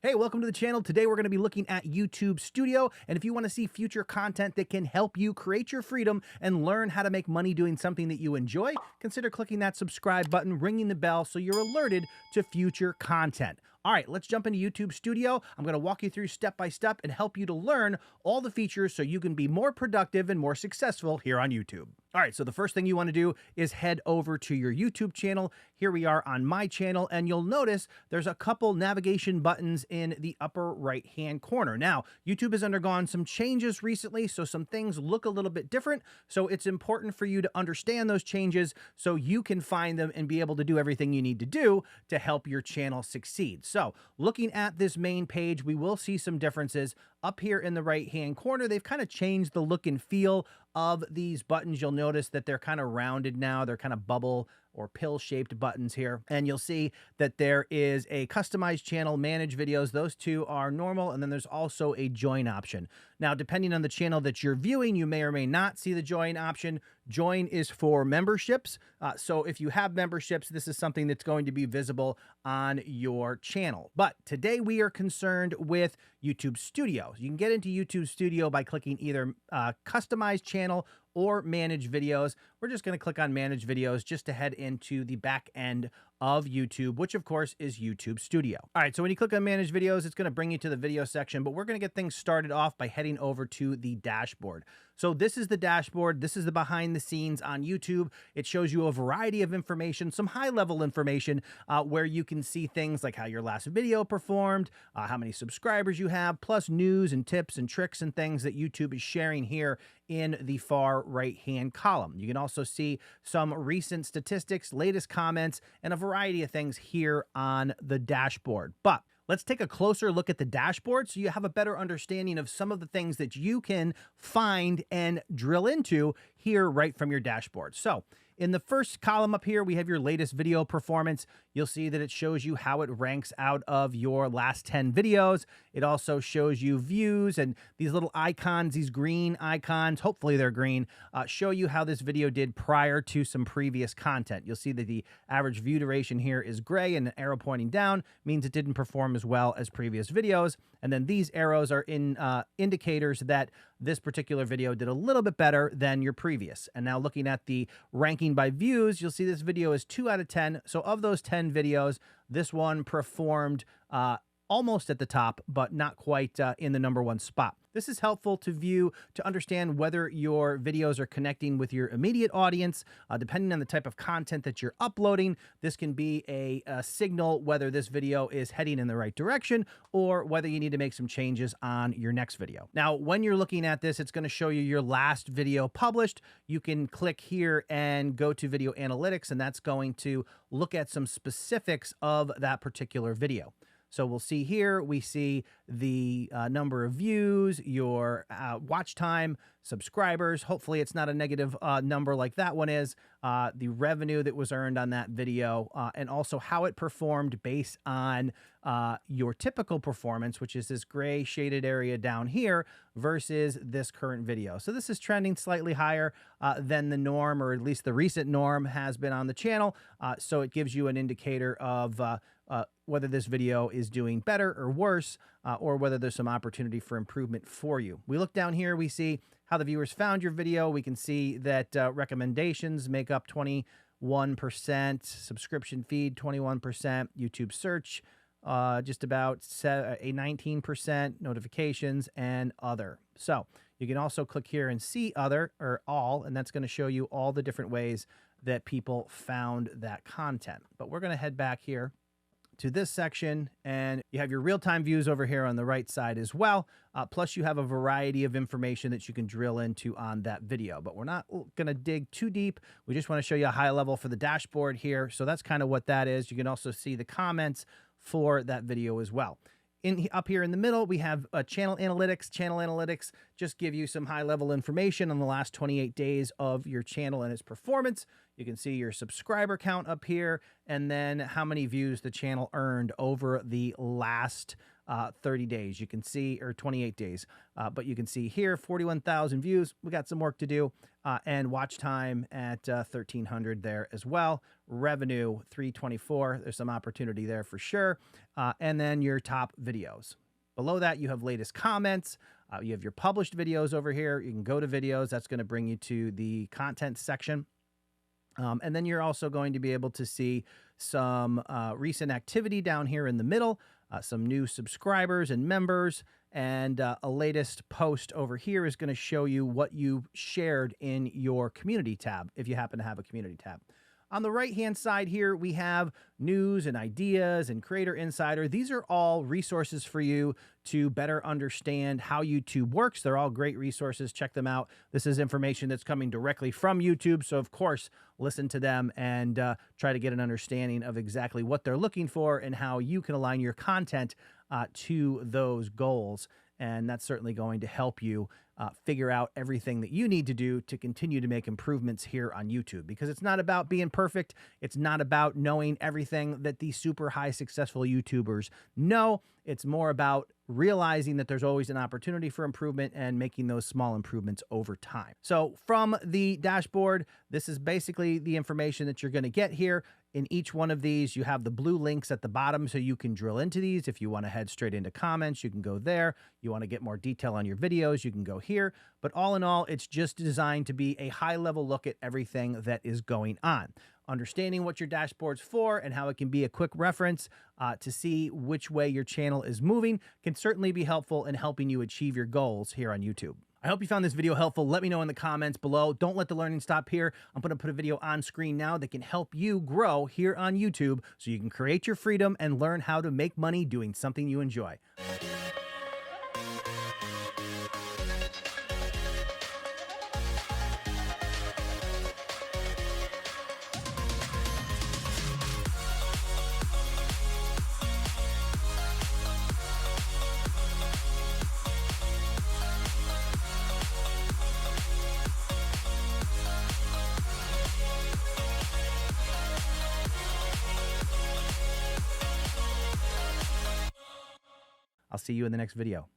Hey, welcome to the channel. Today we're going to be looking at YouTube Studio, and if you want to see future content that can help you create your freedom and learn how to make money doing something that you enjoy, consider clicking that subscribe button, ringing the bell so you're alerted to future content. All right, let's jump into YouTube Studio. I'm going to walk you through step by step and help you to learn all the features so you can be more productive and more successful here on YouTube. All right, so the first thing you want to do is head over to your YouTube channel. Here we are on my channel, and you'll notice there's a couple navigation buttons in the upper right-hand corner. Now, YouTube has undergone some changes recently, so some things look a little bit different. So it's important for you to understand those changes so you can find them and be able to do everything you need to do to help your channel succeed. So looking at this main page, we will see some differences. Up here in the right-hand corner, they've kind of changed the look and feel of these buttons. You'll notice that they're kind of rounded now. They're kind of bubble or pill-shaped buttons here. And you'll see that there is a customized channel, manage videos. Those two are normal. And then there's also a join option. Now, depending on the channel that you're viewing, you may or may not see the join option. Join is for memberships. So if you have memberships, this is something that's going to be visible on your channel. But today we are concerned with YouTube Studio. You can get into YouTube Studio by clicking either customize channel or manage videos. We're just going to click on manage videos just to head into the back end of YouTube, which of course is YouTube Studio. All right, so when you click on manage videos, it's going to bring you to the video section, but we're going to get things started off by heading over to the dashboard. So this is the dashboard. This is the behind the scenes on YouTube. It shows you a variety of information, some high level information where you can see things like how your last video performed, how many subscribers you have, plus news and tips and tricks and things that YouTube is sharing here in the far right hand column. You can also see some recent statistics, latest comments, and a variety of things here on the dashboard. But let's take a closer look at the dashboard so you have a better understanding of some of the things that you can find and drill into here right from your dashboard. So in the first column up here, we have your latest video performance. You'll see that it shows you how it ranks out of your last 10 videos. It also shows you views, and these little icons, these green icons, hopefully they're green, show you how this video did prior to some previous content. You'll see that the average view duration here is gray, and an arrow pointing down means it didn't perform as well as previous videos. And then these arrows are indicators that this particular video did a little bit better than your previous. And now looking at the ranking by views, you'll see this video is 2 out of 10. So of those 10 videos, this one performed almost at the top, but not quite in the #1 spot. This is helpful to view to understand whether your videos are connecting with your immediate audience. Depending on the type of content that you're uploading, this can be a signal whether this video is heading in the right direction or whether you need to make some changes on your next video. Now, when you're looking at this, it's going to show you your last video published. You can click here and go to video analytics, and that's going to look at some specifics of that particular video. So we'll see here, we see the number of views, your watch time, subscribers. Hopefully it's not a negative number like that one is, the revenue that was earned on that video, and also how it performed based on your typical performance, which is this gray shaded area down here versus this current video. So this is trending slightly higher than the norm, or at least the recent norm has been on the channel. So it gives you an indicator of whether this video is doing better or worse, or whether there's some opportunity for improvement for you. We look down here, we see how the viewers found your video. We can see that recommendations make up 21%, subscription feed 21%, YouTube search just about a 19%, notifications, and other. So you can also click here and see other or all, and that's going to show you all the different ways that people found that content. But we're going to head back here to this section, and you have your real-time views over here on the right side as well. Plus you have a variety of information that you can drill into on that video, but we're not going to dig too deep. We just want to show you a high level for the dashboard here. So that's kind of what that is. You can also see the comments for that video as well. Up here in the middle, we have channel analytics. Channel analytics just give you some high-level information on the last 28 days of your channel and its performance. You can see your subscriber count up here, and then how many views the channel earned over the last 30 days. You can see, or 28 days, but you can see here 41,000 views. We got some work to do, and watch time at 1,300 there as well. Revenue 324. There's some opportunity there for sure. And then your top videos. Below that, you have latest comments. You have your published videos over here. You can go to videos. That's going to bring you to the content section. And then you're also going to be able to see some recent activity down here in the middle, some new subscribers and members, and a latest post over here is going to show you what you shared in your community tab, if you happen to have a community tab. On the right-hand side here, we have news and ideas and Creator Insider. These are all resources for you to better understand how YouTube works. They're all great resources. Check them out. This is information that's coming directly from YouTube. So, of course, listen to them and try to get an understanding of exactly what they're looking for and how you can align your content to those goals. And that's certainly going to help you figure out everything that you need to do to continue to make improvements here on YouTube, because it's not about being perfect. It's not about knowing everything that these super high successful YouTubers know. It's more about realizing that there's always an opportunity for improvement and making those small improvements over time. So from the dashboard, this is basically the information that you're going to get here. In each one of these, you have the blue links at the bottom so you can drill into these. If you want to head straight into comments, you can go there. You want to get more detail on your videos, you can go here. But all in all, it's just designed to be a high-level look at everything that is going on. Understanding what your dashboard's for and how it can be a quick reference to see which way your channel is moving can certainly be helpful in helping you achieve your goals here on YouTube. I hope you found this video helpful. Let me know in the comments below. Don't let the learning stop here. I'm going to put a video on screen now that can help you grow here on YouTube so you can create your freedom and learn how to make money doing something you enjoy. I'll see you in the next video.